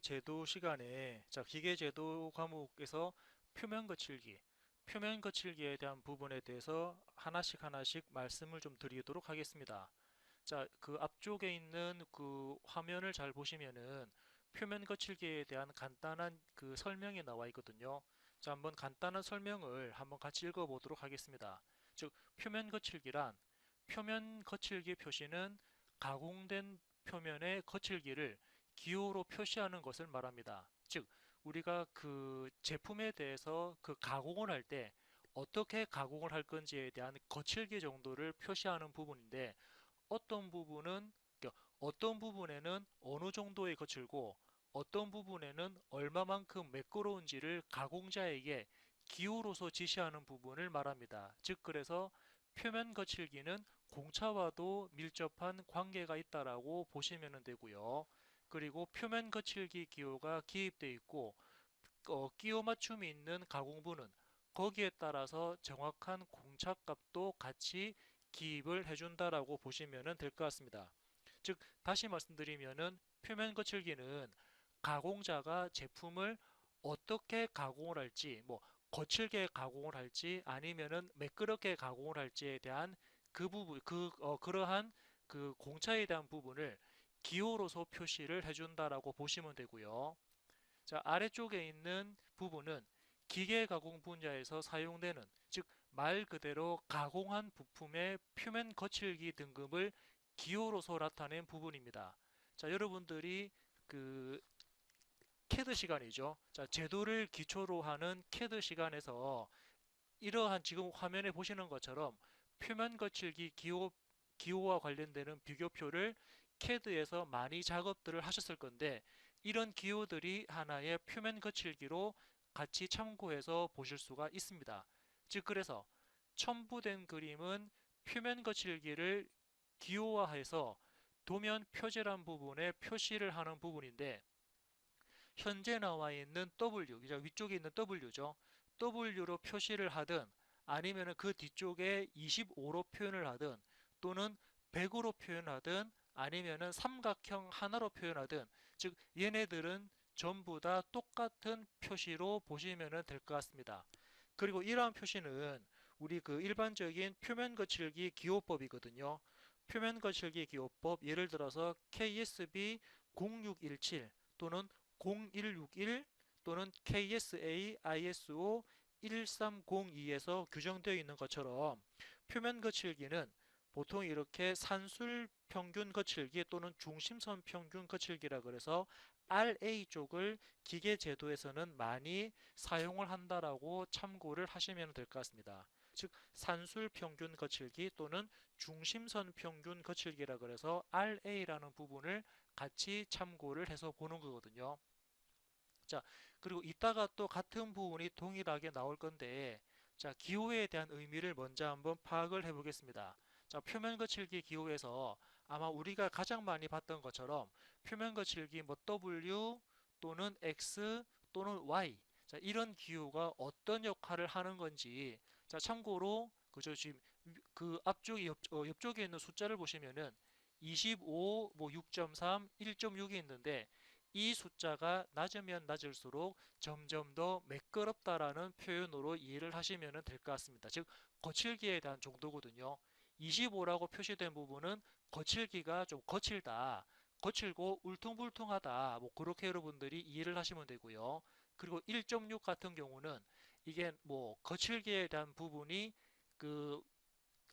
기계제도 시간에 기계제도 과목에서 표면 거칠기, 표면 거칠기에 대한 부분에 대해서 하나씩 하나씩 말씀을 좀 드리도록 하겠습니다. 그 앞쪽에 있는 그 화면을 잘 보시면은 표면 거칠기에 대한 간단한 그 설명이 나와 있거든요. 한번 간단한 설명을 한번 같이 읽어보도록 하겠습니다. 즉, 표면 거칠기란 표면 거칠기 표시는 가공된 표면의 거칠기를 기호로 표시하는 것을 말합니다. 즉, 우리가 그 제품에 대해서 그 가공을 할 때 어떻게 가공을 할 건지에 대한 거칠기 정도를 표시하는 부분인데, 어떤 부분에는 어느 정도의 거칠고 어떤 부분에는 얼마만큼 매끄러운지를 가공자에게 기호로서 지시하는 부분을 말합니다. 즉, 그래서 표면 거칠기는 공차와도 밀접한 관계가 있다라고 보시면 되고요. 그리고 표면 거칠기 기호가 기입되어 있고 끼워 맞춤이 있는 가공부는 거기에 따라서 정확한 공차값도 같이 기입을 해준다라고 보시면 될 것 같습니다. 즉, 다시 말씀드리면은 표면 거칠기는 가공자가 제품을 어떻게 가공을 할지, 뭐 거칠게 가공을 할지 아니면은 매끄럽게 가공을 할지에 대한 그 부분, 그러한 그 공차에 대한 부분을 기호로서 표시를 해준다라고 보시면 되고요. 아래쪽에 있는 부분은 기계 가공 분야에서 사용되는, 즉, 말 그대로 가공한 부품의 표면 거칠기 등급을 기호로서 나타낸 부분입니다. 여러분들이 그 CAD 시간이죠. 제도를 기초로 하는 CAD 시간에서 이러한 지금 화면에 보시는 것처럼 표면 거칠기 기호와 관련되는 비교표를 CAD에서 많이 작업들을 하셨을 건데, 이런 기호들이 하나의 표면 거칠기로 같이 참고해서 보실 수가 있습니다. 즉, 그래서 첨부된 그림은 표면 거칠기를 기호화해서 도면 표제란 부분에 표시를 하는 부분인데, 현재 나와 있는 W, 위쪽에 있는 W죠. W로 표시를 하든 아니면 그 뒤쪽에 25로 표현을 하든 또는 100으로 표현하든 아니면 삼각형 하나로 표현하든, 즉 얘네들은 전부 다 똑같은 표시로 보시면 될 것 같습니다. 그리고 이러한 표시는 우리 그 일반적인 표면 거칠기 기호법이거든요. 표면 거칠기 기호법, 예를 들어서 KSB 0617 또는 0161 또는 KSA ISO 1302에서 규정되어 있는 것처럼 표면 거칠기는 보통 이렇게 산술 평균 거칠기 또는 중심선 평균 거칠기라 그래서 RA 쪽을 기계 제도에서는 많이 사용을 한다라고 참고를 하시면 될 것 같습니다. 즉, 산술 평균 거칠기 또는 중심선 평균 거칠기라 그래서 RA라는 부분을 같이 참고를 해서 보는 거거든요. 자, 그리고 이따가 또 같은 부분이 동일하게 나올 건데, 기호에 대한 의미를 먼저 한번 파악을 해 보겠습니다. 표면 거칠기 기호에서 아마 우리가 가장 많이 봤던 것처럼 표면 거칠기 뭐 W 또는 X 또는 Y, 이런 기호가 어떤 역할을 하는 건지, 참고로 그저 지금 그 앞쪽에 옆쪽에 있는 숫자를 보시면은 25, 뭐 6.3, 1.6이 있는데, 이 숫자가 낮으면 낮을수록 점점 더 매끄럽다라는 표현으로 이해를 하시면 될 것 같습니다. 즉, 거칠기에 대한 정도거든요. 25라고 표시된 부분은 거칠기가 좀 거칠다, 거칠고 울퉁불퉁하다, 뭐 그렇게 여러분들이 이해를 하시면 되고요. 그리고 1.6 같은 경우는 이게 뭐 거칠기에 대한 부분이 그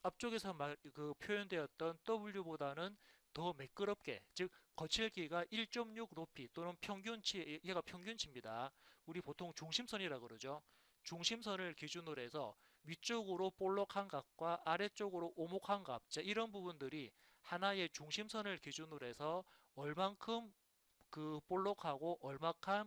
앞쪽에서 그 표현되었던 W보다는 더 매끄럽게, 즉 거칠기가 1.6 높이 또는 평균치, 얘가 평균치입니다. 우리 보통 중심선이라 그러죠. 중심선을 기준으로 해서 위쪽으로 볼록한 값과 아래쪽으로 오목한 값, 이런 부분들이 하나의 중심선을 기준으로 해서 얼만큼 그 볼록하고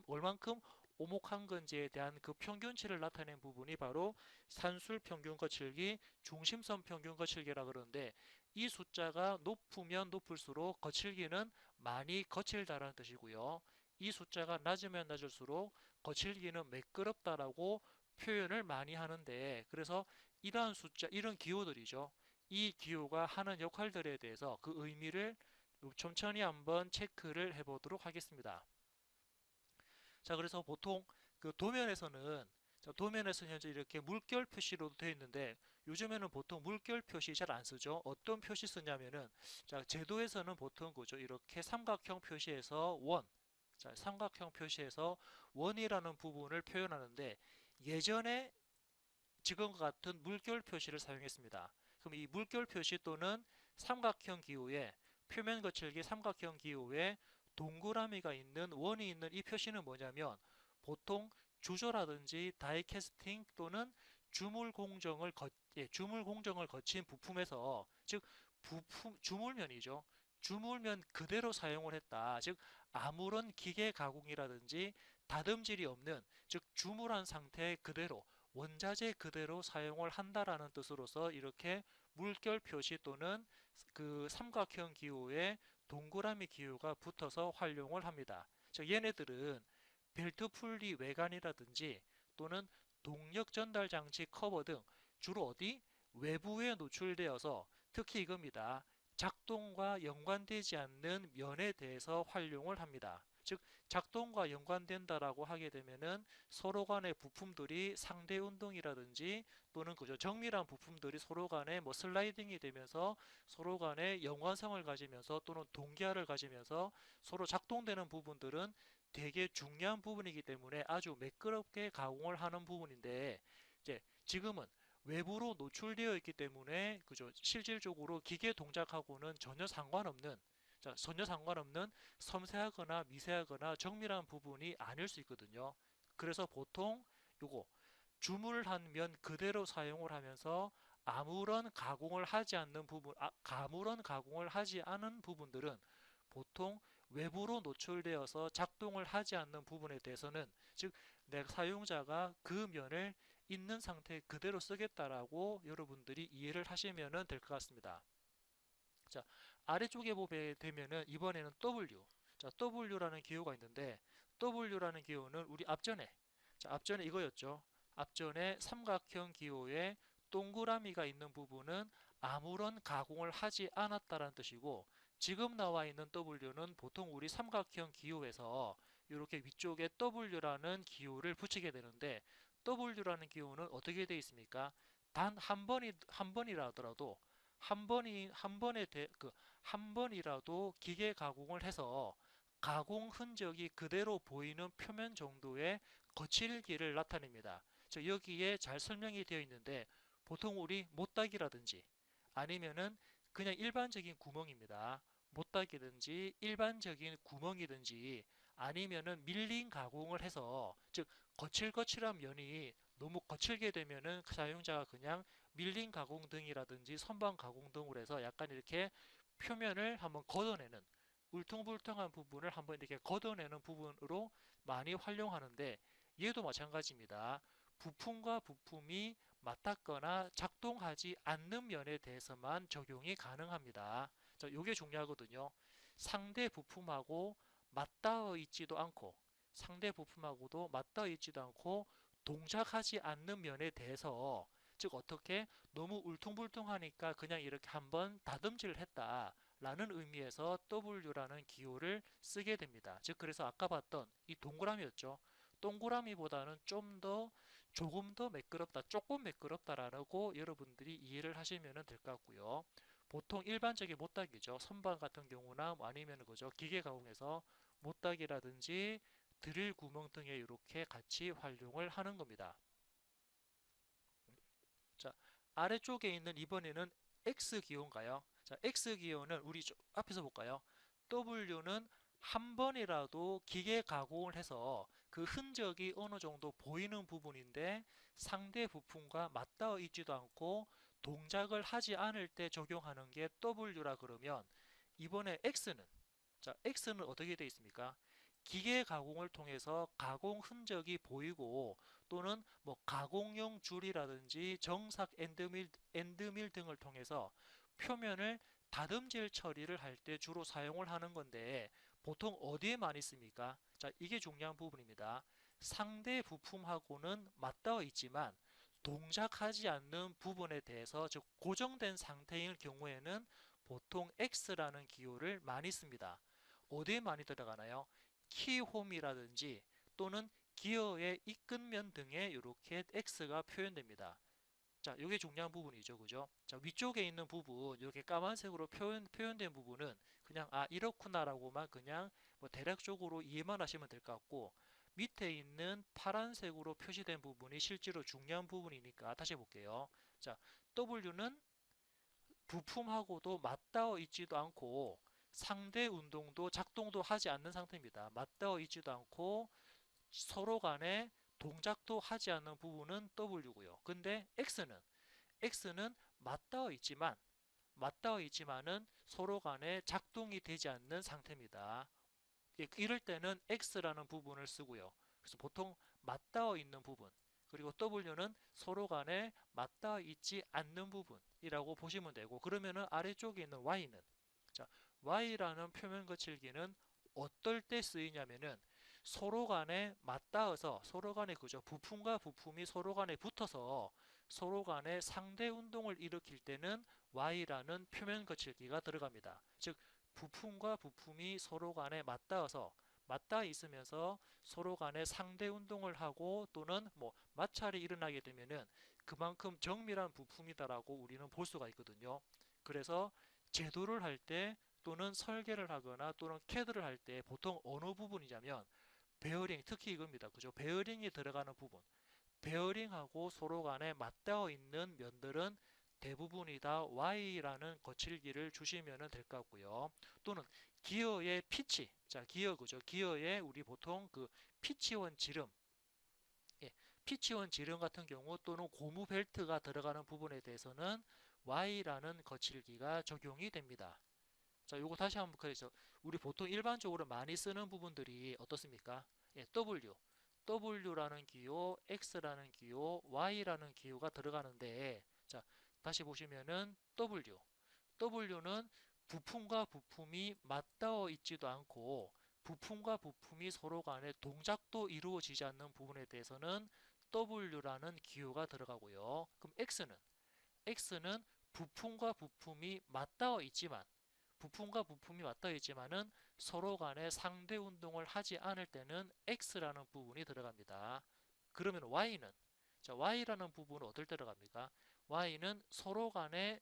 얼만큼 오목한 건지에 대한 그 평균치를 나타낸 부분이 바로 산술 평균 거칠기, 중심선 평균 거칠기라 그러는데, 이 숫자가 높으면 높을수록 거칠기는 많이 거칠다라는 뜻이고요. 이 숫자가 낮으면 낮을수록 거칠기는 매끄럽다라고 표현을 많이 하는데, 그래서 이러한 숫자, 이런 기호들이죠. 이 기호가 하는 역할들에 대해서 그 의미를 천천히 한번 체크를 해보도록 하겠습니다. 자, 그래서 보통 그 도면에서는 도면에서는 현재 이렇게 물결 표시로 되어 있는데 요즘에는 보통 물결 표시 잘 안 쓰죠. 어떤 표시 쓰냐면은 자, 제도에서는 보통 그죠. 이렇게 삼각형 표시에서 원. 자, 삼각형 표시에서 원이라는 부분을 표현하는데 예전에 지금과 같은 물결 표시를 사용했습니다. 그럼 이 물결 표시 또는 삼각형 기호에 표면 거칠기 삼각형 기호에 동그라미가 있는 원이 있는 이 표시는 뭐냐면 보통 주조라든지 다이캐스팅 또는 주물 공정을 거친 부품에서 즉 부품 주물면이죠. 주물면 그대로 사용을 했다. 즉 아무런 기계 가공이라든지 다듬질이 없는 즉 주물한 상태 그대로 원자재 그대로 사용을 한다라는 뜻으로서 이렇게 물결 표시 또는 그 삼각형 기호에 동그라미 기호가 붙어서 활용을 합니다. 즉 얘네들은 벨트 풀리 외관이라든지 또는 동력 전달 장치 커버 등 주로 어디 외부에 노출되어서 특히 이겁니다. 작동과 연관되지 않는 면에 대해서 활용을 합니다. 즉 작동과 연관된다라고 하게 되면은 서로 간의 부품들이 상대 운동이라든지 또는 그저 정밀한 부품들이 서로 간에 뭐 슬라이딩이 되면서 서로 간에 연관성을 가지면서 또는 동기화를 가지면서 서로 작동되는 부분들은 되게 중요한 부분이기 때문에 아주 매끄럽게 가공을 하는 부분인데 이제 지금은 외부로 노출되어 있기 때문에 그죠 실질적으로 기계 동작하고는 전혀 상관없는 섬세하거나 미세하거나 정밀한 부분이 아닐 수 있거든요. 그래서 보통 요거 주물한 면 그대로 사용을 하면서 아무런 가공을 하지 않은 부분들은 보통 외부로 노출되어서 작동을 하지 않는 부분에 대해서는 즉 내 사용자가 그 면을 있는 상태 그대로 쓰겠다라고 여러분들이 이해를 하시면 될 것 같습니다. 자, 아래쪽에 보게 되면은 이번에는 W. 자, W라는 기호가 있는데 W라는 기호는 우리 앞전에 이거였죠. 앞전에 삼각형 기호에 동그라미가 있는 부분은 아무런 가공을 하지 않았다라는 뜻이고 지금 나와 있는 W는 보통 우리 삼각형 기호에서 이렇게 위쪽에 W라는 기호를 붙이게 되는데 W라는 기호는 어떻게 되어 있습니까? 단 한 번이라 하더라도 한 번이라도 기계 가공을 해서 가공 흔적이 그대로 보이는 표면 정도의 거칠기를 나타냅니다. 여기에 잘 설명이 되어 있는데 보통 우리 못다기라든지 아니면은 그냥 일반적인 구멍입니다. 못다기든지 일반적인 구멍이든지 아니면은 밀링 가공을 해서 즉 거칠거칠한 면이 너무 거칠게 되면은 사용자가 그냥 밀링 가공 등이라든지 선반 가공 등으로 해서 약간 이렇게 표면을 한번 걷어내는 울퉁불퉁한 부분을 한번 이렇게 걷어내는 부분으로 많이 활용하는데 얘도 마찬가지입니다. 부품과 부품이 맞닿거나 작동하지 않는 면에 대해서만 적용이 가능합니다. 자, 이게 중요하거든요. 상대 부품하고 맞닿아 있지도 않고 상대 부품하고도 맞닿아 있지도 않고 동작하지 않는 면에 대해서 즉 어떻게 너무 울퉁불퉁하니까 그냥 이렇게 한번 다듬질을 했다라는 의미에서 W라는 기호를 쓰게 됩니다. 즉 그래서 아까 봤던 이 동그라미였죠. 동그라미보다는 조금 더 매끄럽다, 조금 매끄럽다라고 여러분들이 이해를 하시면 될 것 같고요. 보통 일반적인 못다기죠. 선반 같은 경우나 뭐 아니면 그죠 기계 가공에서 못다기라든지 드릴 구멍 등에 이렇게 같이 활용을 하는 겁니다. 자, 아래쪽에 있는 이번에는 X 기호인가요? 자, X 기호는 우리 앞에서 볼까요? W는 한 번이라도 기계 가공을 해서 그 흔적이 어느 정도 보이는 부분인데 상대 부품과 맞닿아 있지도 않고 동작을 하지 않을 때 적용하는 게 W라 그러면 이번에 X는 어떻게 되어 있습니까? 기계 가공을 통해서 가공 흔적이 보이고 또는 뭐 가공용 줄이라든지 정삭 엔드밀 등을 통해서 표면을 다듬질 처리를 할 때 주로 사용을 하는 건데 보통 어디에 많이 씁니까? 자, 이게 중요한 부분입니다. 상대 부품하고는 맞닿아 있지만 동작하지 않는 부분에 대해서 즉 고정된 상태일 경우에는 보통 X라는 기호를 많이 씁니다. 어디에 많이 들어가나요? 키홈이라든지 또는 기어의 이끈면 등에 이렇게 X가 표현됩니다. 자, 이게 중요한 부분이죠. 그죠? 자, 위쪽에 있는 부분, 이렇게 까만색으로 표현된 부분은 그냥 아, 이렇구나라고만 그냥 뭐 대략적으로 이해만 하시면 될 것 같고, 밑에 있는 파란색으로 표시된 부분이 실제로 중요한 부분이니까 다시 볼게요. 자, W는 부품하고도 맞닿아 있지도 않고 상대 운동도 작동도 하지 않는 상태입니다. 맞닿아 있지도 않고 서로 간에 동작도 하지 않는 부분은 W고요. 근데 X는 맞닿아 있지만은 서로 간에 작동이 되지 않는 상태입니다. 예, 이럴 때는 X라는 부분을 쓰고요. 그래서 보통 맞닿아 있는 부분, 그리고 W는 서로 간에 맞닿아 있지 않는 부분이라고 보시면 되고, 그러면은 아래쪽에 있는 Y는, 자, Y라는 표면 거칠기는 어떨 때 쓰이냐면은 서로 간에 맞닿아서 서로 간에 그죠, 부품과 부품이 서로 간에 붙어서 서로 간에 상대 운동을 일으킬 때는 Y라는 표면 거칠기가 들어갑니다. 즉 부품과 부품이 서로 간에 맞닿아 있으면서 서로 간에 상대 운동을 하고 또는 뭐 마찰이 일어나게 되면은 그만큼 정밀한 부품이다라고 우리는 볼 수가 있거든요. 그래서 제도를 할 때 또는 설계를 하거나 또는 캐드를 할 때 보통 어느 부분이냐면 베어링, 특히 이겁니다. 그죠? 베어링이 들어가는 부분. 베어링하고 서로 간에 맞닿아 있는 면들은 대부분이 다 Y라는 거칠기를 주시면 될 것 같고요. 또는 기어의 피치, 자 기어 그죠? 기어의 우리 보통 그 피치원 지름, 예, 피치원 지름 같은 경우 또는 고무 벨트가 들어가는 부분에 대해서는 Y라는 거칠기가 적용이 됩니다. 자, 요거 다시 한번 그래서 우리 보통 일반적으로 많이 쓰는 부분들이 어떻습니까? 예, W라는 기호, X라는 기호, Y라는 기호가 들어가는데, 자, 다시 보시면은 W는 부품과 부품이 맞닿아 있지도 않고 부품과 부품이 서로 간에 동작도 이루어지지 않는 부분에 대해서는 W라는 기호가 들어가고요. 그럼 X는 부품과 부품이 맞닿아 있지만은 서로 간에 상대 운동을 하지 않을 때는 X라는 부분이 들어갑니다. 그러면 Y라는 부분은 어떨 때 들어갑니까? Y는 서로 간에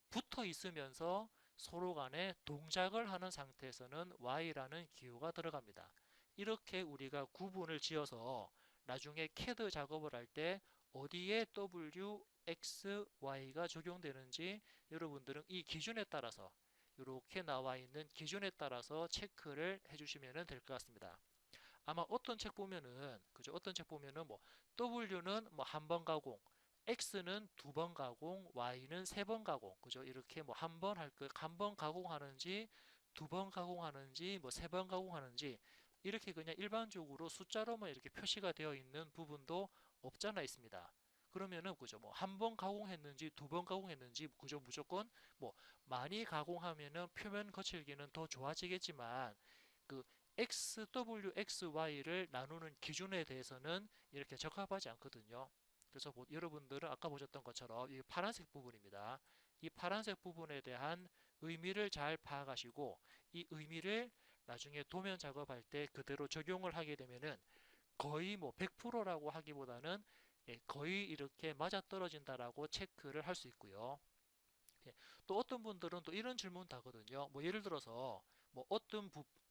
붙어 있으면서 서로 간에 동작을 하는 상태에서는 Y라는 기호가 들어갑니다. 이렇게 우리가 구분을 지어서 나중에 CAD 작업을 할 때 어디에 W, X, Y가 적용되는지 여러분들은 이 기준에 따라서 이렇게 나와 있는 기준에 따라서 체크를 해주시면 될 것 같습니다. 아마 어떤 책 보면은 그죠? 어떤 책 보면은 뭐 W는 뭐 한 번 가공, X는 두 번 가공, Y는 세 번 가공, 그죠? 이렇게 뭐 한 번 가공하는지 두 번 가공하는지 뭐 세 번 가공하는지 이렇게 그냥 일반적으로 숫자로만 이렇게 표시가 되어 있는 부분도 없잖아 있습니다. 그러면은 그죠? 뭐 한 번 가공했는지 두 번 가공했는지 그죠? 무조건 뭐 많이 가공하면은 표면 거칠기는 더 좋아지겠지만 그 XW, XY를 나누는 기준에 대해서는 이렇게 적합하지 않거든요. 그래서 여러분들은 아까 보셨던 것처럼 이 파란색 부분입니다. 이 파란색 부분에 대한 의미를 잘 파악하시고 이 의미를 나중에 도면 작업할 때 그대로 적용을 하게 되면은 거의 뭐 100%라고 하기보다는 거의 이렇게 맞아떨어진다라고 체크를 할 수 있고요. 예, 또 어떤 분들은 또 이런 질문도 하거든요. 뭐 예를 들어서 뭐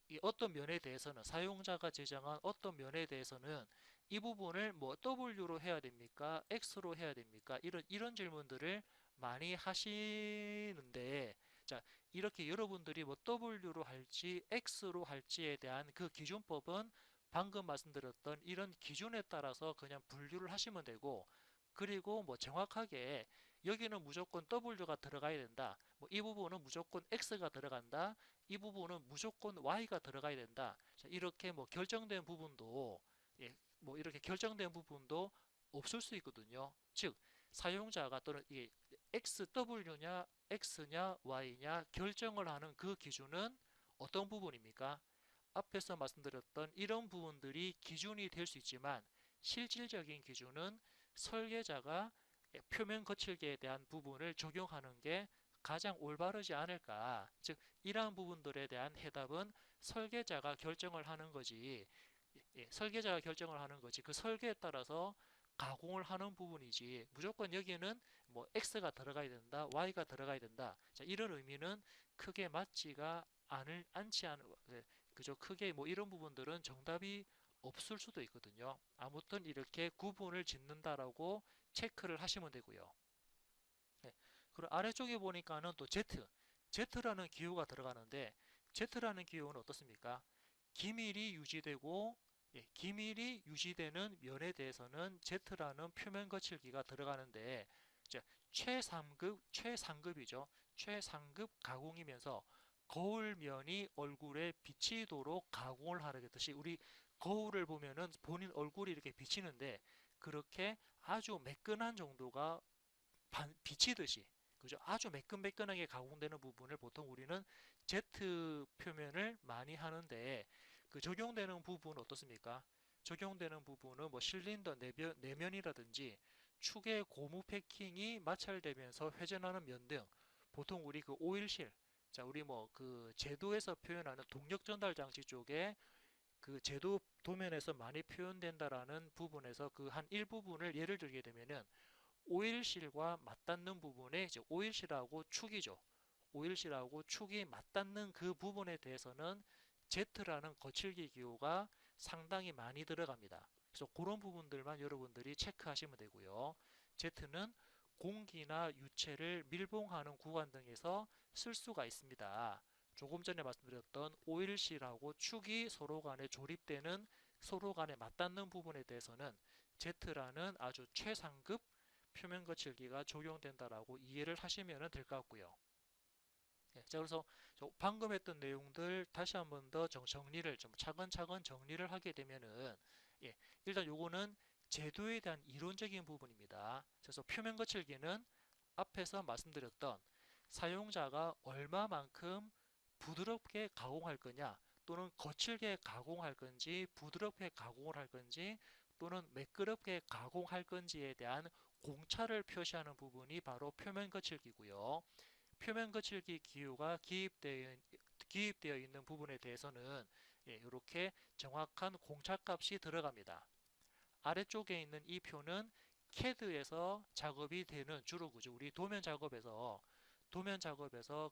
이 어떤 면에 대해서는 사용자가 지정한 어떤 면에 대해서는 이 부분을 뭐 W로 해야 됩니까? X로 해야 됩니까? 이런 질문들을 많이 하시는데 자, 이렇게 여러분들이 뭐 W로 할지 X로 할지에 대한 그 기준법은 방금 말씀드렸던 이런 기준에 따라서 그냥 분류를 하시면 되고 그리고 뭐 정확하게 여기는 무조건 W가 들어가야 된다. 뭐 이 부분은 무조건 X가 들어간다. 이 부분은 무조건 Y가 들어가야 된다. 자, 이렇게 뭐 결정된 부분도 예, 뭐 이렇게 결정된 부분도 없을 수 있거든요. 즉 사용자가 또는 이게 XW냐 X냐 Y냐 결정을 하는 그 기준은 어떤 부분입니까? 앞에서 말씀드렸던 이런 부분들이 기준이 될 수 있지만 실질적인 기준은 설계자가 표면 거칠기에 대한 부분을 적용하는 게 가장 올바르지 않을까. 즉, 이러한 부분들에 대한 해답은 설계자가 결정을 하는 거지. 예, 설계자가 결정을 하는 거지. 그 설계에 따라서 가공을 하는 부분이지. 무조건 여기는 뭐 X가 들어가야 된다, Y가 들어가야 된다. 자, 이런 의미는 크게 맞지가 않지 않은, 그죠? 크게 뭐 이런 부분들은 정답이 없을 수도 있거든요. 아무튼 이렇게 구분을 짓는다라고 체크를 하시면 되고요. 네. 그리고 아래쪽에 보니까는 또 Z라는 기호가 들어가는데 Z라는 기호는 어떻습니까? 기밀이 유지되고 기밀이 유지되는 면에 대해서는 Z라는 표면 거칠기가 들어가는데 이제 최상급이죠. 최상급 가공이면서 거울면이 얼굴에 비치도록 가공을 하겠듯이 우리 거울을 보면은 본인 얼굴이 이렇게 비치는데 그렇게 아주 매끈한 정도가 비치듯이 그죠? 아주 매끈매끈하게 가공되는 부분을 보통 우리는 Z 표면을 많이 하는데 그 적용되는 부분은 어떻습니까? 적용되는 부분은 뭐 실린더 내면이라든지 축의 고무 패킹이 마찰되면서 회전하는 면 등 보통 우리 그 오일실 자 우리 뭐 그 제도에서 표현하는 동력 전달 장치 쪽에 그 제도 도면에서 많이 표현된다라는 부분에서 그 한 일부분을 예를 들게 되면은 오일실과 맞닿는 부분에 이제 오일실하고 축이죠. 오일실하고 축이 맞닿는 그 부분에 대해서는 Z라는 거칠기 기호가 상당히 많이 들어갑니다. 그래서 그런 부분들만 여러분들이 체크하시면 되고요. Z는 공기나 유체를 밀봉하는 구간 등에서 쓸 수가 있습니다. 조금 전에 말씀드렸던 오일실하고 축이 서로 간에 조립되는 서로 간에 맞닿는 부분에 대해서는 Z라는 아주 최상급 표면 거칠기가 적용된다라고 이해를 하시면 될 것 같고요. 예, 자 그래서 방금 했던 내용들 다시 한번 더 정리를 좀 차근차근 정리를 하게 되면은 예, 일단 요거는 제도에 대한 이론적인 부분입니다. 그래서 표면 거칠기는 앞에서 말씀드렸던 사용자가 얼마만큼 부드럽게 가공할 거냐 또는 거칠게 가공할 건지 부드럽게 가공을 할 건지 또는 매끄럽게 가공할 건지에 대한 공차를 표시하는 부분이 바로 표면 거칠기고요. 표면 거칠기 기호가 기입되어 있는 부분에 대해서는 이렇게 정확한 공차값이 들어갑니다. 아래쪽에 있는 이 표는 CAD에서 작업이 되는 주로 그죠. 우리 도면 작업에서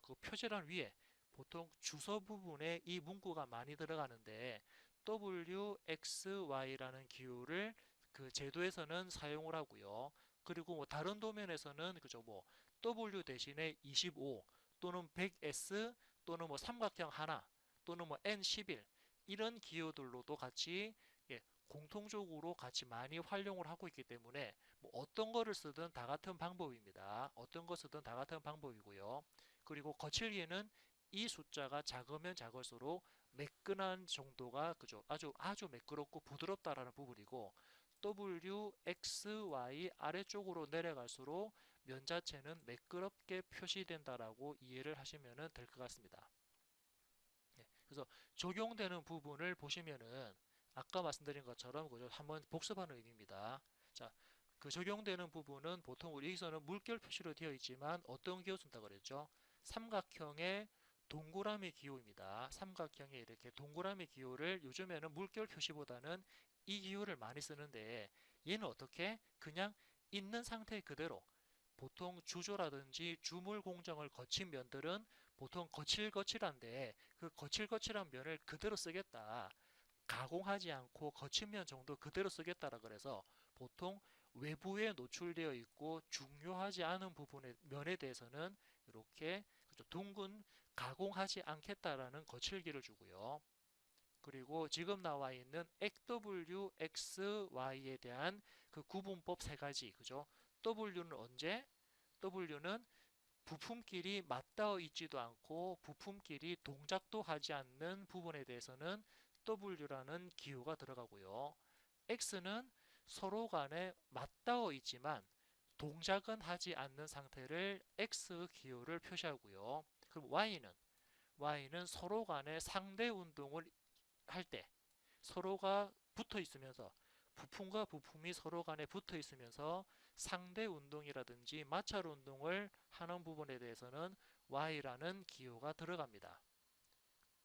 그 표지란 위에 보통 주소 부분에 이 문구가 많이 들어가는데 WXY라는 기호를 그 제도에서는 사용을 하고요. 그리고 뭐 다른 도면에서는 그죠. 뭐 W 대신에 25 또는 100S 또는 뭐 삼각형 하나 또는 뭐 N11 이런 기호들로도 같이 공통적으로 같이 많이 활용을 하고 있기 때문에 뭐 어떤 거를 쓰든 다 같은 방법입니다. 어떤 거 쓰든 다 같은 방법이고요. 그리고 거칠기는 이 숫자가 작으면 작을수록 매끈한 정도가 그죠? 아주 매끄럽고 부드럽다라는 부분이고 W, X, Y 아래쪽으로 내려갈수록 면 자체는 매끄럽게 표시된다라고 이해를 하시면 될 것 같습니다. 그래서 적용되는 부분을 보시면은 아까 말씀드린 것처럼 그죠? 한번 복습하는 의미입니다. 자, 그 적용되는 부분은 보통 우리 여기서는 물결 표시로 되어 있지만 어떤 기호 쓴다 그랬죠? 삼각형의 동그라미 기호입니다. 삼각형의 이렇게 동그라미 기호를 요즘에는 물결 표시보다는 이 기호를 많이 쓰는데 얘는 어떻게? 그냥 있는 상태 그대로 보통 주조라든지 주물 공정을 거친 면들은 보통 거칠거칠한데 그 거칠거칠한 면을 그대로 쓰겠다. 가공하지 않고 거친 면 정도 그대로 쓰겠다라 그래서 보통 외부에 노출되어 있고 중요하지 않은 부분의 면에 대해서는 이렇게 둥근 가공하지 않겠다라는 거칠기를 주고요. 그리고 지금 나와 있는 XW, XY에 대한 그 구분법 세 가지, 그죠? W는 언제? W는 부품끼리 맞닿아 있지도 않고 부품끼리 동작도 하지 않는 부분에 대해서는 W라는 기호가 들어가고요. X는 서로 간에 맞닿아 있지만 동작은 하지 않는 상태를 X 기호를 표시하고요. 그럼 Y는 서로 간에 상대 운동을 할 때 서로가 붙어 있으면서 부품과 부품이 서로 간에 붙어 있으면서 상대 운동이라든지 마찰 운동을 하는 부분에 대해서는 Y라는 기호가 들어갑니다.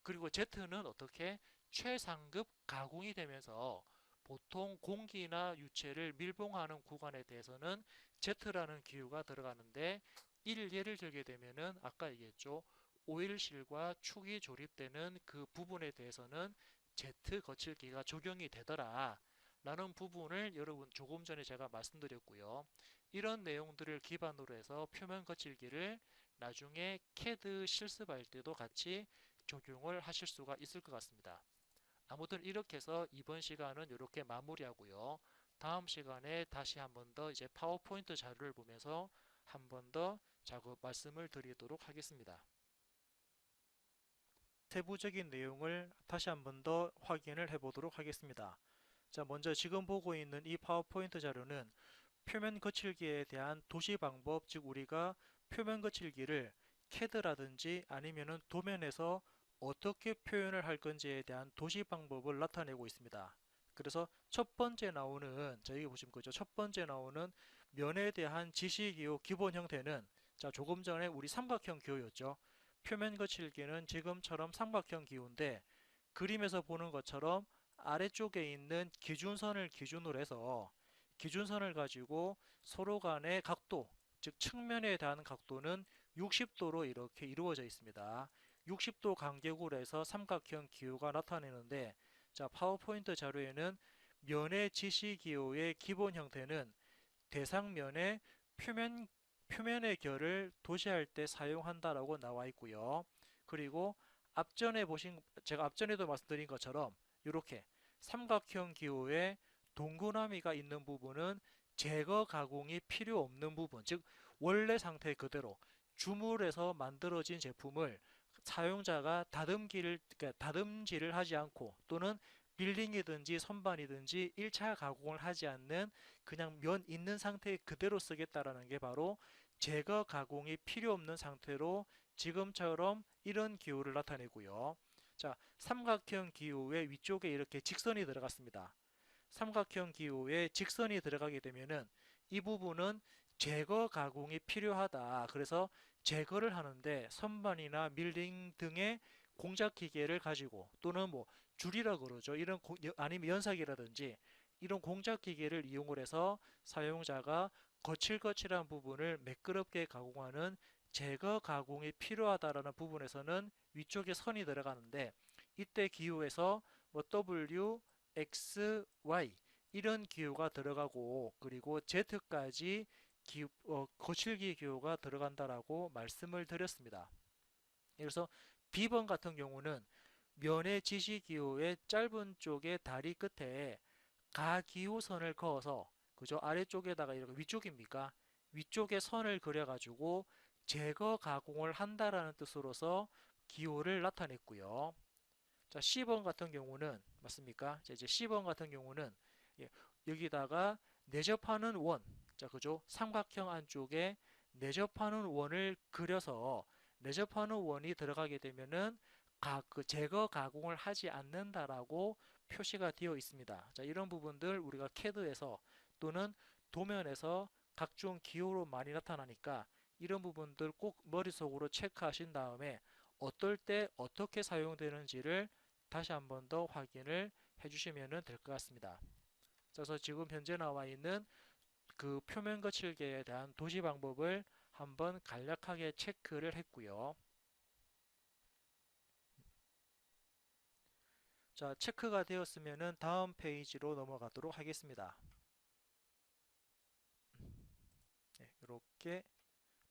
그리고 Z는 어떻게 최상급 가공이 되면서 보통 공기나 유체를 밀봉하는 구간에 대해서는 Z라는 기호가 들어가는데 예를 들게 되면은 아까 얘기했죠. 오일실과 축이 조립되는 그 부분에 대해서는 Z 거칠기가 적용이 되더라 라는 부분을 여러분 조금 전에 제가 말씀드렸고요. 이런 내용들을 기반으로 해서 표면 거칠기를 나중에 CAD 실습할 때도 같이 적용을 하실 수가 있을 것 같습니다. 아무튼 이렇게 해서 이번 시간은 이렇게 마무리하고요. 다음 시간에 다시 한 번 더 이제 파워포인트 자료를 보면서 한 번 더 작업 말씀을 드리도록 하겠습니다. 세부적인 내용을 다시 한 번 더 확인을 해 보도록 하겠습니다. 자, 먼저 지금 보고 있는 이 파워포인트 자료는 표면 거칠기에 대한 도시 방법, 즉 우리가 표면 거칠기를 CAD라든지 아니면은 도면에서 어떻게 표현을 할 건지에 대한 도시 방법을 나타내고 있습니다. 그래서 첫 번째 나오는, 저기 보시면 그죠? 첫 번째 나오는 면에 대한 지시기호 기본 형태는, 자, 조금 전에 우리 삼각형 기호였죠. 표면 거칠기는 지금처럼 삼각형 기호인데 그림에서 보는 것처럼 아래쪽에 있는 기준선을 기준으로 해서 기준선을 가지고 서로 간의 각도, 즉 측면에 대한 각도는 60도로 이렇게 이루어져 있습니다. 60도 간격으로 해서 삼각형 기호가 나타내는데, 자, 파워포인트 자료에는 면의 지시기호의 기본 형태는 대상면의 표면의 결을 도시할 때 사용한다라고 나와 있고요. 그리고 제가 앞전에도 말씀드린 것처럼 이렇게 삼각형 기호에 동그라미가 있는 부분은 제거 가공이 필요 없는 부분, 즉 원래 상태 그대로 주물에서 만들어진 제품을 사용자가 그러니까 다듬질을 하지 않고 또는 밀링이든지 선반이든지 1차 가공을 하지 않는 그냥 면 있는 상태 그대로 쓰겠다라는 게 바로 제거 가공이 필요 없는 상태로 지금처럼 이런 기호를 나타내고요. 자, 삼각형 기호의 위쪽에 이렇게 직선이 들어갔습니다. 삼각형 기호에 직선이 들어가게 되면은 이 부분은 제거 가공이 필요하다. 그래서 제거를 하는데 선반이나 밀링 등의 공작 기계를 가지고 또는 뭐 줄이라 그러죠. 아니면 연삭이라든지 이런 공작 기계를 이용을 해서 사용자가 거칠거칠한 부분을 매끄럽게 가공하는 제거 가공이 필요하다라는 부분에서는 위쪽에 선이 들어가는데 이때 기호에서 뭐 W, X, Y 이런 기호가 들어가고 그리고 Z까지 거칠기 기호가 들어간다라고 말씀을 드렸습니다. 그래서 B번 같은 경우는 면의 지시 기호의 짧은 쪽의 다리 끝에 가기호선을 그어서 그죠? 아래쪽에다가 이렇게 위쪽입니까? 위쪽에 선을 그려가지고 제거 가공을 한다라는 뜻으로서 기호를 나타냈고요. 자, C번 같은 경우는 맞습니까? 자, 이제 C번 같은 경우는 예, 여기다가 내접하는 원, 자, 그죠? 삼각형 안쪽에 내접하는 원을 그려서 내접하는 원이 들어가게 되면은 그 제거 가공을 하지 않는다라고 표시가 되어 있습니다. 자, 이런 부분들 우리가 CAD에서 또는 도면에서 각종 기호로 많이 나타나니까 이런 부분들 꼭 머릿속으로 체크하신 다음에 어떨 때 어떻게 사용되는지를 다시 한 번 더 확인을 해주시면 될 것 같습니다. 그래서 지금 현재 나와 있는 그 표면 거칠기에 대한 도시 방법을 한번 간략하게 체크를 했고요. 자, 체크가 되었으면 다음 페이지로 넘어가도록 하겠습니다. 네, 이렇게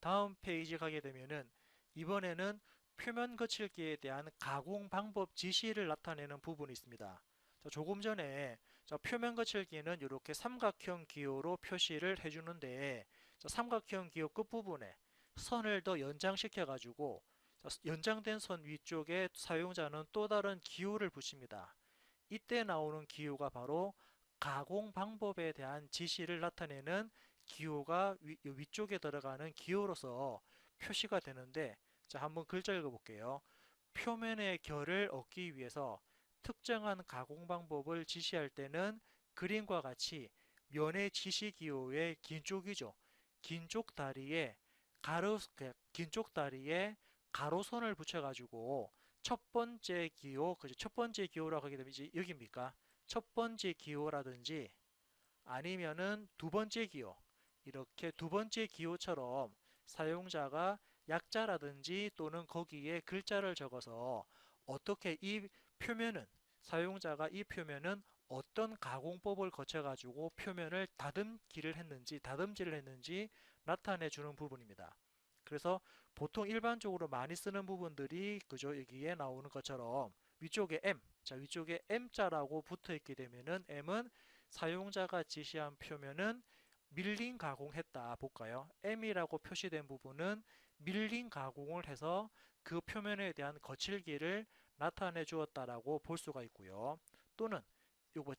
다음 페이지 가게 되면은 이번에는 표면 거칠기에 대한 가공 방법 지시를 나타내는 부분이 있습니다. 자, 조금 전에 표면 거칠기는 이렇게 삼각형 기호로 표시를 해주는데 삼각형 기호 끝부분에 선을 더 연장시켜 가지고 연장된 선 위쪽에 사용자는 또 다른 기호를 붙입니다. 이때 나오는 기호가 바로 가공 방법에 대한 지시를 나타내는 기호가 위쪽에 들어가는 기호로서 표시가 되는데, 자, 한번 글자 읽어볼게요. 표면의 결을 얻기 위해서 특정한 가공 방법을 지시할 때는 그림과 같이 면의 지시 기호의 긴 쪽이죠. 긴쪽 다리에 긴 쪽 다리에 가로선을 붙여가지고 첫 번째 기호, 그죠? 첫 번째 기호라고 하게 되면 이제 여기입니까? 첫 번째 기호라든지 아니면은 두 번째 기호, 이렇게 두 번째 기호처럼 사용자가 약자라든지 또는 거기에 글자를 적어서 어떻게 이 표면은, 사용자가 이 표면은 어떤 가공법을 거쳐 가지고 표면을 다듬질을 했는지 나타내 주는 부분입니다. 그래서 보통 일반적으로 많이 쓰는 부분들이 그죠, 여기에 나오는 것처럼 위쪽에 M, 자 위쪽에 M자라고 붙어 있게 되면은 M은 사용자가 지시한 표면은 밀링 가공했다 볼까요? M이라고 표시된 부분은 밀링 가공을 해서 그 표면에 대한 거칠기를 나타내 주었다라고 볼 수가 있고요. 또는 요거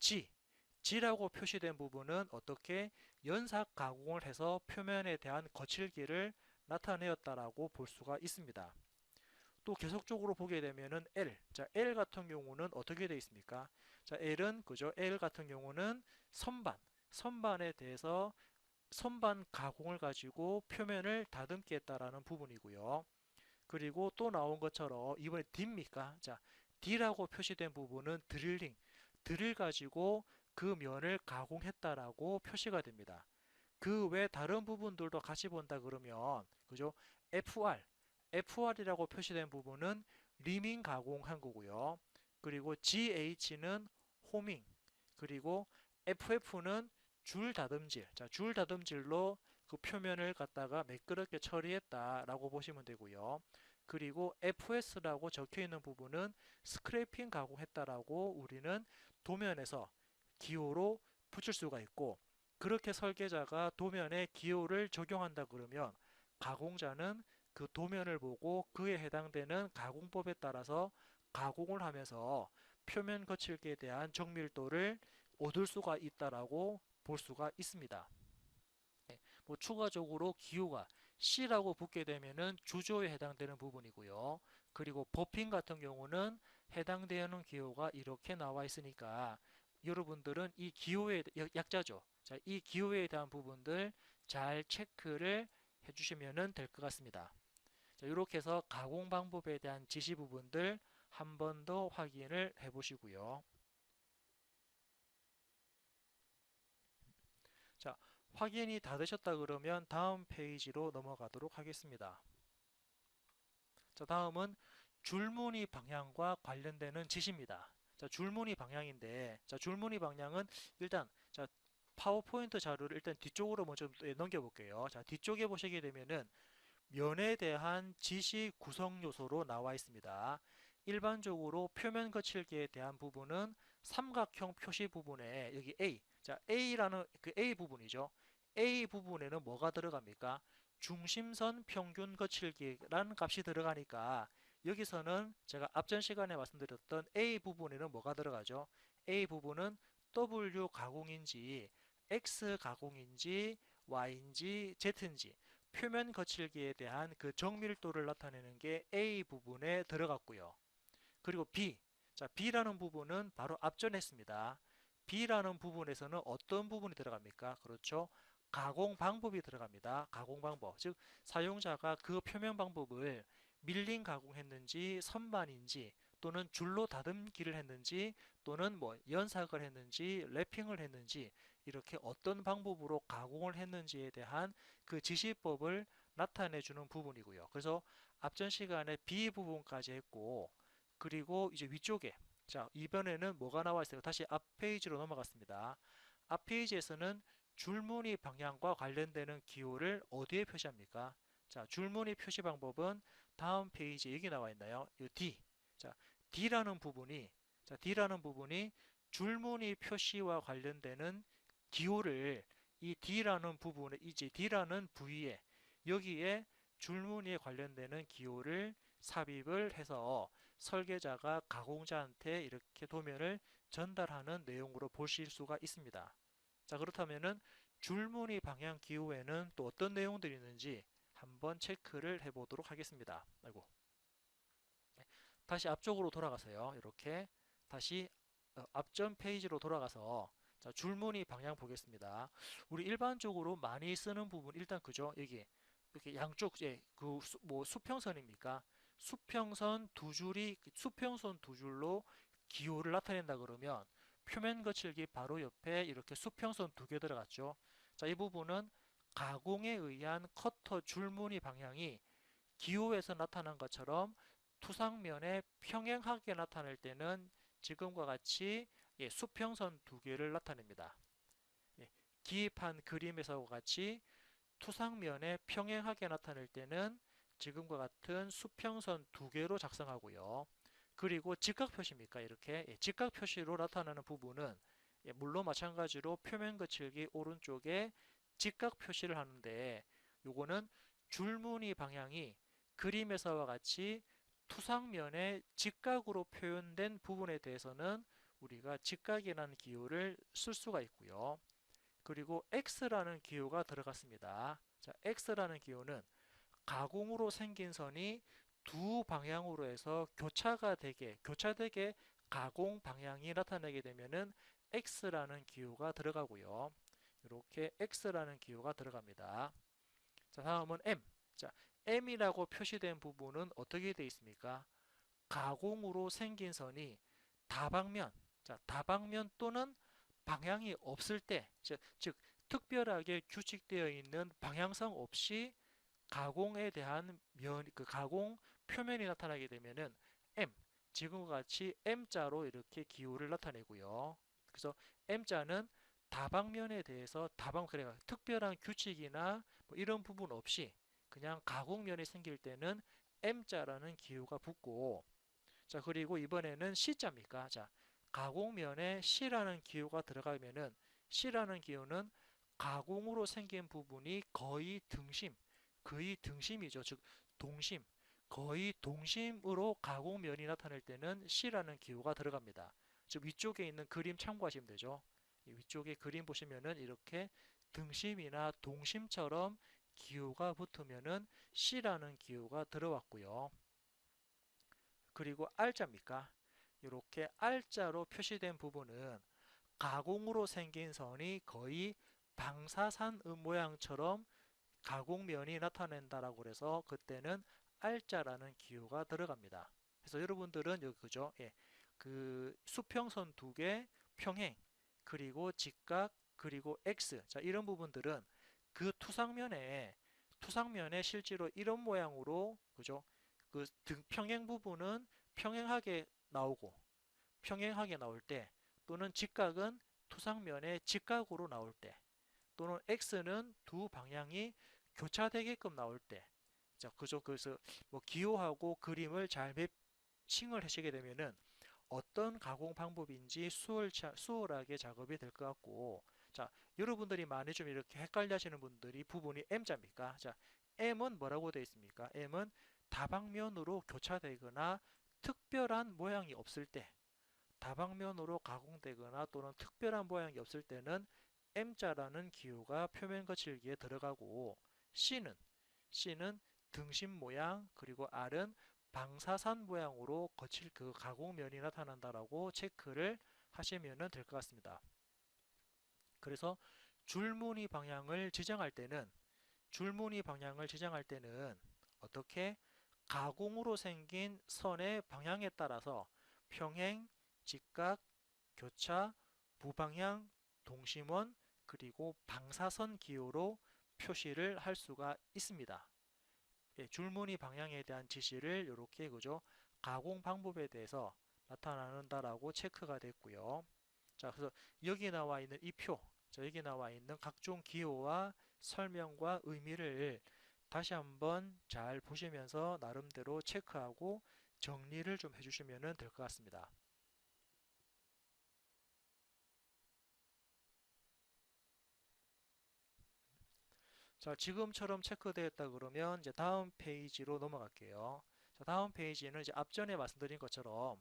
G라고 표시된 부분은 어떻게 연삭 가공을 해서 표면에 대한 거칠기를 나타내었다라고 볼 수가 있습니다. 또 계속적으로 보게 되면은 L. 자, L 같은 경우는 어떻게 되어 있습니까? 자, L은 그죠? L 같은 경우는 선반에 대해서 선반 가공을 가지고 표면을 다듬게 했다라는 부분이고요. 그리고 또 나온 것처럼 이번에 D입니까? 자, D라고 표시된 부분은 드릴 가지고 그 면을 가공했다라고 표시가 됩니다. 그 외 다른 부분들도 같이 본다 그러면 그죠? FR이라고 표시된 부분은 리밍 가공한 거고요. 그리고 GH는 호밍, 그리고 FF는 줄 다듬질. 자, 줄 다듬질로 그 표면을 갖다가 매끄럽게 처리했다라고 보시면 되고요. 그리고 FS라고 적혀 있는 부분은 스크래핑 가공했다라고 우리는 도면에서 기호로 붙일 수가 있고, 그렇게 설계자가 도면에 기호를 적용한다 그러면 가공자는 그 도면을 보고 그에 해당되는 가공법에 따라서 가공을 하면서 표면 거칠기에 대한 정밀도를 얻을 수가 있다라고 볼 수가 있습니다. 네, 뭐 추가적으로 기호가 C라고 붙게 되면은 주조에 해당되는 부분이고요. 그리고 버핑 같은 경우는 해당되는 기호가 이렇게 나와 있으니까 여러분들은 이 기호의 약자죠. 자, 이 기호에 대한 부분들 잘 체크를 해주시면 될 것 같습니다. 자, 이렇게 해서 가공 방법에 대한 지시 부분들 한 번 더 확인을 해 보시고요. 자, 확인이 다 되셨다 그러면 다음 페이지로 넘어가도록 하겠습니다. 자, 다음은 줄무늬 방향과 관련되는 지시입니다. 자, 줄무늬 방향인데, 자, 줄무늬 방향은 일단, 자, 파워포인트 자료를 일단 뒤쪽으로 먼저 넘겨볼게요. 자, 뒤쪽에 보시게 되면은 면에 대한 지시 구성 요소로 나와 있습니다. 일반적으로 표면 거칠기에 대한 부분은 삼각형 표시 부분에 여기 A, 자 A라는 그 A 부분이죠. A 부분에는 뭐가 들어갑니까? 중심선 평균 거칠기라는 값이 들어가니까 여기서는 제가 앞전 시간에 말씀드렸던 A 부분에는 뭐가 들어가죠? A 부분은 W 가공인지 X 가공인지 Y인지 Z인지 표면 거칠기에 대한 그 정밀도를 나타내는 게 A 부분에 들어갔고요. 그리고 B, 자 B라는 부분은 바로 앞전에 했습니다. B라는 부분에서는 어떤 부분이 들어갑니까? 그렇죠. 가공 방법이 들어갑니다. 가공 방법, 즉 사용자가 그 표면 방법을 밀링 가공했는지 선반인지 또는 줄로 다듬기를 했는지 또는 뭐 연삭을 했는지 랩핑을 했는지 이렇게 어떤 방법으로 가공을 했는지에 대한 그 지시법을 나타내 주는 부분이고요. 그래서 앞전 시간에 B 부분까지 했고, 그리고 이제 위쪽에 자 이번에는 뭐가 나와 있어요? 다시 앞 페이지로 넘어갔습니다. 앞 페이지에서는 줄무늬 방향과 관련되는 기호를 어디에 표시합니까? 자, 줄무늬 표시 방법은 다음 페이지에 여기 나와 있나요? 이 D. 자, D라는 부분이 D라는 부분이 줄무늬 표시와 관련되는 기호를 이 D라는 부분에 이제 D라는 부위에 여기에 줄무늬에 관련되는 기호를 삽입을 해서 설계자가 가공자한테 이렇게 도면을 전달하는 내용으로 보실 수가 있습니다. 자, 그렇다면은 줄무늬 방향 기호에는 또 어떤 내용들이 있는지 한번 체크를 해보도록 하겠습니다. 아이고. 다시 앞쪽으로 돌아가세요. 이렇게 다시 앞전 페이지로 돌아가서 자, 줄무늬 방향 보겠습니다. 우리 일반적으로 많이 쓰는 부분 일단 그죠? 여기 이렇게 양쪽 뭐 수평선입니까? 수평선 두 줄로 기호를 나타낸다 그러면 표면 거칠기 바로 옆에 이렇게 수평선 두 개 들어갔죠. 자, 이 부분은 가공에 의한 커터 줄무늬 방향이 기호에서 나타난 것처럼 투상면에 평행하게 나타낼 때는 지금과 같이 수평선 두 개를 나타냅니다. 기입한 그림에서와 같이 투상면에 평행하게 나타낼 때는 지금과 같은 수평선 두 개로 작성하고요. 그리고 직각 표시입니까? 이렇게 직각 표시로 나타나는 부분은 물론 마찬가지로 표면 거칠기 오른쪽에 직각 표시를 하는데 요거는 줄무늬 방향이 그림에서와 같이 투상면에 직각으로 표현된 부분에 대해서는 우리가 직각이라는 기호를 쓸 수가 있고요. 그리고 X라는 기호가 들어갔습니다. 자, X라는 기호는 가공으로 생긴 선이 두 방향으로 해서 교차되게 가공 방향이 나타나게 되면은 X라는 기호가 들어가고요. 이렇게 X라는 기호가 들어갑니다. 자, 다음은 M. 자, M이라고 표시된 부분은 어떻게 되어 있습니까? 가공으로 생긴 선이 다방면, 자, 다방면 또는 방향이 없을 때, 즉 특별하게 규칙되어 있는 방향성 없이 가공에 대한 가공 표면이 나타나게 되면은 M, 지금과 같이 M자로 이렇게 기호를 나타내고요. 그래서 M자는 다방면에 대해서 그래 특별한 규칙이나 뭐 이런 부분 없이 그냥 가공면이 생길 때는 M자라는 기호가 붙고, 자, 그리고 이번에는 C자입니까? 자, 가공면에 C라는 기호가 들어가면은 C라는 기호는 가공으로 생긴 부분이 거의 등심이죠. 즉, 동심. 거의 동심으로 가공면이 나타날 때는 C라는 기호가 들어갑니다. 즉, 위쪽에 있는 그림 참고하시면 되죠. 위쪽에 그림 보시면은 이렇게 등심이나 동심처럼 기호가 붙으면은 C라는 기호가 들어왔고요. 그리고 R자입니까? 이렇게 R자로 표시된 부분은 가공으로 생긴 선이 거의 방사선 모양처럼 가공면이 나타낸다라고 해서 그때는 R자라는 기호가 들어갑니다. 그래서 여러분들은 여기 그죠? 예. 그 수평선 두 개, 평행, 그리고 직각, 그리고 X. 자, 이런 부분들은 그 투상면에 실제로 이런 모양으로 그죠? 그 평행 부분은 평행하게 나오고 평행하게 나올 때 또는 직각은 투상면에 직각으로 나올 때 또는 X는 두 방향이 교차되게끔 나올 때 자, 그죠? 그래서 뭐 기호하고 그림을 잘 매칭을 하시게 되면은 어떤 가공 방법인지 수월하게 작업이 될 것 같고, 자, 여러분들이 많이 좀 이렇게 헷갈려 하시는 분들이 부분이 M자입니까? 자, M은 뭐라고 되어 있습니까? M은 다방면으로 교차되거나 특별한 모양이 없을 때, 다방면으로 가공되거나 또는 특별한 모양이 없을 때는 M자라는 기호가 표면 거칠기에 들어가고, C는 등심 모양, 그리고 R은 방사선 모양으로 거칠 그 가공면이 나타난다라고 체크를 하시면 될 것 같습니다. 그래서 줄무늬 방향을 지정할 때는 어떻게 가공으로 생긴 선의 방향에 따라서 평행, 직각, 교차, 무방향, 동심원, 그리고 방사선 기호로 표시를 할 수가 있습니다. 예, 줄무늬 방향에 대한 지시를 이렇게 그죠? 가공 방법에 대해서 나타나는다라고 체크가 됐고요. 자, 그래서 여기 나와 있는 이 표, 여기 나와 있는 각종 기호와 설명과 의미를 다시 한번 잘 보시면서 나름대로 체크하고 정리를 좀 해주시면 될 것 같습니다. 자, 지금처럼 체크되었다 그러면 이제 다음 페이지로 넘어갈게요. 자, 다음 페이지는 이제 앞전에 말씀드린 것처럼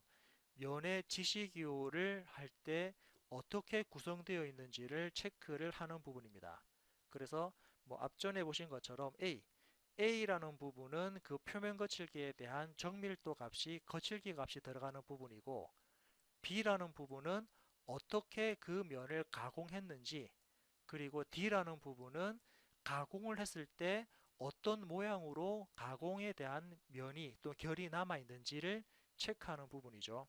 면의 지시기호를 할 때 어떻게 구성되어 있는지를 체크를 하는 부분입니다. 그래서 뭐 앞전에 보신 것처럼 A라는 부분은 그 표면 거칠기에 대한 정밀도 값이 거칠기 값이 들어가는 부분이고 B라는 부분은 어떻게 그 면을 가공했는지 그리고 D라는 부분은 가공을 했을 때 어떤 모양으로 가공에 대한 면이 또 결이 남아 있는지를 체크하는 부분이죠.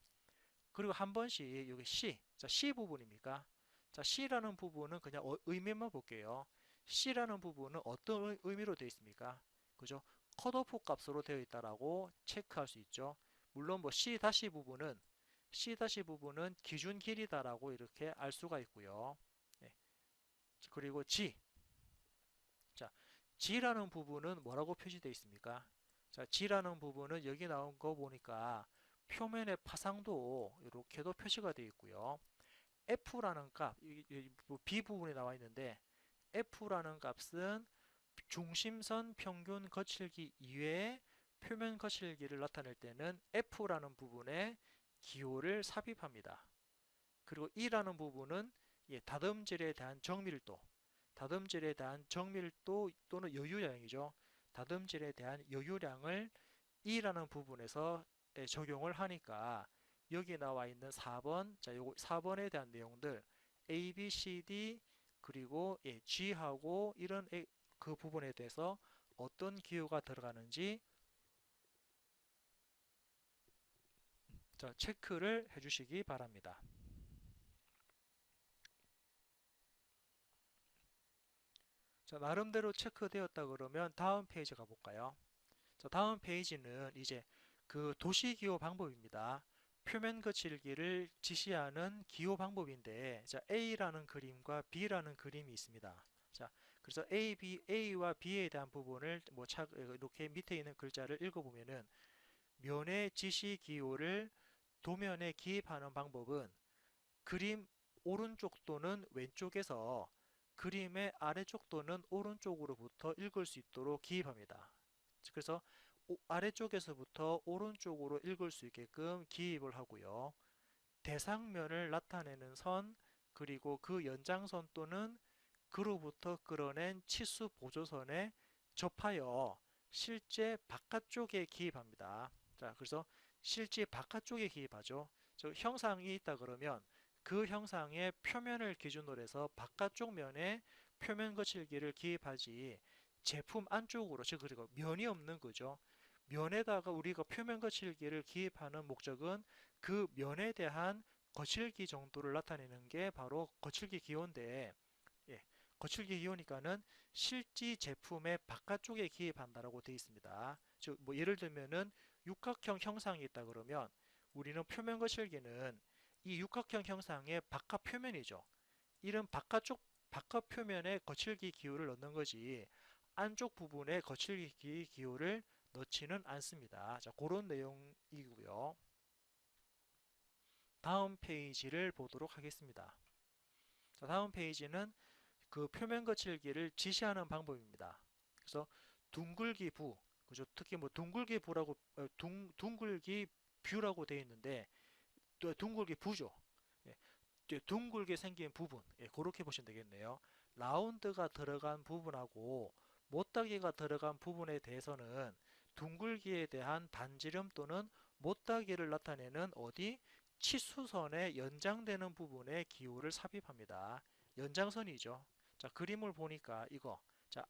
그리고 한 번씩 여기 C, 자 C 부분입니까? 자 C라는 부분은 그냥 의미만 볼게요. C라는 부분은 어떤 의미로 되어 있습니까? 그죠? 컷오프 값으로 되어 있다라고 체크할 수 있죠. 물론 뭐 C 다시 부분은 기준 길이다라고 이렇게 알 수가 있고요. 네. 그리고 G, 자 G라는 부분은 뭐라고 표시되어 있습니까? 자 G라는 부분은 여기 나온 거 보니까 표면의 파상도 이렇게도 표시가 되어 있고요. F라는 값, 뭐 B 부분에 나와 있는데 F라는 값은 중심선 평균 거칠기 이외에 표면 거칠기를 나타낼 때는 F라는 부분에 기호를 삽입합니다. 그리고 E라는 부분은 다듬질에 대한 정밀도, 다듬질에 대한 정밀도 또는 여유량이죠. 다듬질에 대한 여유량을 E라는 부분에서 적용을 하니까 여기 나와 있는 4번, 자, 요거 4번에 대한 내용들 A, B, C, D 그리고 G하고 이런 그 부분에 대해서 어떤 기호가 들어가는지 자, 체크를 해주시기 바랍니다. 자, 나름대로 체크되었다 그러면 다음 페이지 가볼까요? 자, 다음 페이지는 이제 그 도시기호 방법입니다. 표면 거칠기를 지시하는 기호 방법인데, 자, A라는 그림과 B라는 그림이 있습니다. 자, 그래서 A와 B에 대한 부분을 이렇게 밑에 있는 글자를 읽어보면은 면의 지시 기호를 도면에 기입하는 방법은 그림 오른쪽 또는 왼쪽에서 그림의 아래쪽 또는 오른쪽으로부터 읽을 수 있도록 기입합니다. 그래서 아래쪽에서부터 오른쪽으로 읽을 수 있게끔 기입을 하고요. 대상면을 나타내는 선, 그리고 그 연장선 또는 그로부터 끌어낸 치수 보조선에 접하여 실제 바깥쪽에 기입합니다. 자, 그래서 실제 바깥쪽에 기입하죠. 저 형상이 있다 그러면 그 형상의 표면을 기준으로 해서 바깥쪽 면에 표면 거칠기를 기입하지 제품 안쪽으로, 즉 그리고 면이 없는 거죠. 면에다가 우리가 표면 거칠기를 기입하는 목적은 그 면에 대한 거칠기 정도를 나타내는 게 바로 거칠기 기호인데, 예, 거칠기 기호니까는 실제 제품의 바깥쪽에 기입한다라고 되어 있습니다. 즉, 뭐 예를 들면은 육각형 형상이 있다 그러면 우리는 표면 거칠기는 이 육각형 형상의 바깥 표면이죠. 이런 바깥 표면에 거칠기 기호를 넣는 거지 안쪽 부분에 거칠기 기호를 넣지는 않습니다. 자, 그런 내용이고요. 다음 페이지를 보도록 하겠습니다. 자, 다음 페이지는 그 표면 거칠기를 지시하는 방법입니다. 그래서 둥글기 부, 그죠? 특히 뭐 둥글기 부라고 둥글기 뷰라고 되어 있는데 또 둥글기 부죠. 예, 둥글게 생긴 부분, 그렇게 보시면 되겠네요. 라운드가 들어간 부분하고 못다기가 들어간 부분에 대해서는 둥글기에 대한 반지름 또는 못다기를 나타내는 어디 치수선에 연장되는 부분에 기호를 삽입합니다. 연장선이죠. 자, 그림을 보니까 이거, 자,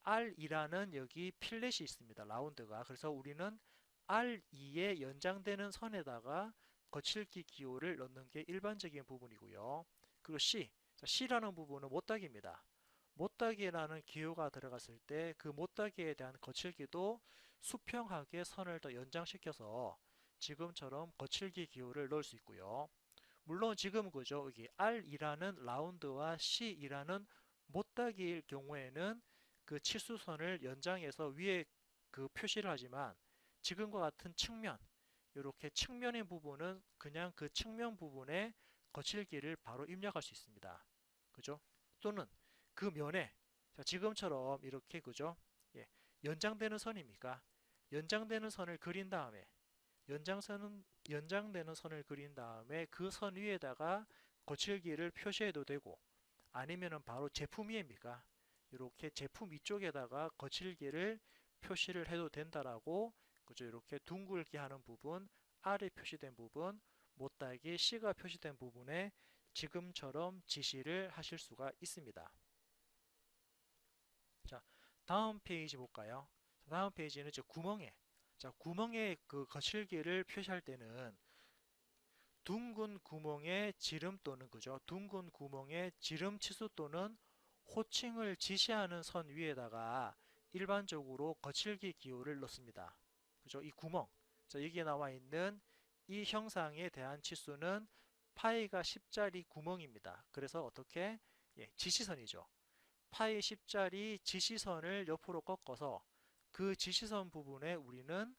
R2라는 여기 필렛이 있습니다. 라운드가. 그래서 우리는 R2에 연장되는 선에다가 거칠기 기호를 넣는 게 일반적인 부분이고요. 그리고 C, 자, C라는 부분은 못다기입니다. 못다기라는 기호가 들어갔을 때 그 못다기에 대한 거칠기도 수평하게 선을 더 연장시켜서 지금처럼 거칠기 기호를 넣을 수 있고요. 물론 지금 그죠, 여기 R2라는 라운드와 C2라는 못다기일 경우에는 그 치수선을 연장해서 위에 그 표시를 하지만 지금과 같은 측면, 이렇게 측면의 부분은 그냥 그 측면 부분에 거칠기를 바로 입력할 수 있습니다. 그죠? 또는 그 면에, 자, 지금처럼 이렇게 그죠? 예, 연장되는 선입니까? 연장되는 선을 그린 다음에 연장되는 선을 그린 다음에 그 선 위에다가 거칠기를 표시해도 되고 아니면은 바로 제품 위입니까? 이렇게 제품 위쪽에다가 거칠기를 표시를 해도 된다라고 그죠? 이렇게 둥글게 하는 부분, R이 표시된 부분, 못다기 C가 표시된 부분에 지금처럼 지시를 하실 수가 있습니다. 자, 다음 페이지 볼까요? 다음 페이지는 이제 구멍에, 자, 구멍에 그 거칠기를 표시할 때는 둥근 구멍의 지름 또는 그죠? 둥근 구멍의 지름 치수 또는 호칭을 지시하는 선 위에다가 일반적으로 거칠기 기호를 넣습니다. 그죠? 이 구멍. 자, 여기에 나와 있는 이 형상에 대한 치수는 파이가 10짜리 구멍입니다. 그래서 어떻게? 예, 지시선이죠. 파이 10짜리 지시선을 옆으로 꺾어서 그 지시선 부분에 우리는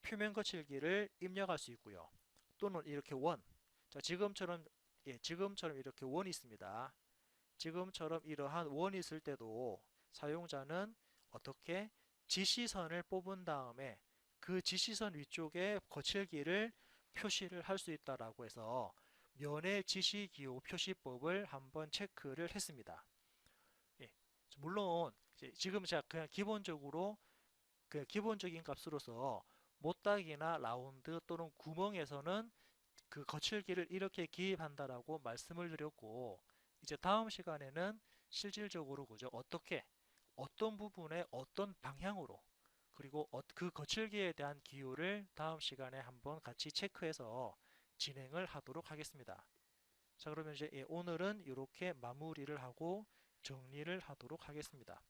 표면 거칠기를 입력할 수 있고요. 또는 이렇게 원. 자, 지금처럼 지금처럼 이렇게 원이 있습니다. 지금처럼 이러한 원이 있을 때도 사용자는 어떻게 지시선을 뽑은 다음에 그 지시선 위쪽에 거칠기를 표시를 할 수 있다라고 해서 면의 지시기호 표시법을 한번 체크를 했습니다. 예, 물론 지금 제가 그냥 기본적으로 그 기본적인 값으로서 못닥이나 라운드 또는 구멍에서는 그 거칠기를 이렇게 기입한다라고 말씀을 드렸고, 이제 다음 시간에는 실질적으로 그죠? 어떻게 어떤 부분에 어떤 방향으로 그리고 그 거칠기에 대한 기호를 다음 시간에 한번 같이 체크해서 진행을 하도록 하겠습니다. 자, 그러면 이제 오늘은 이렇게 마무리를 하고 정리를 하도록 하겠습니다.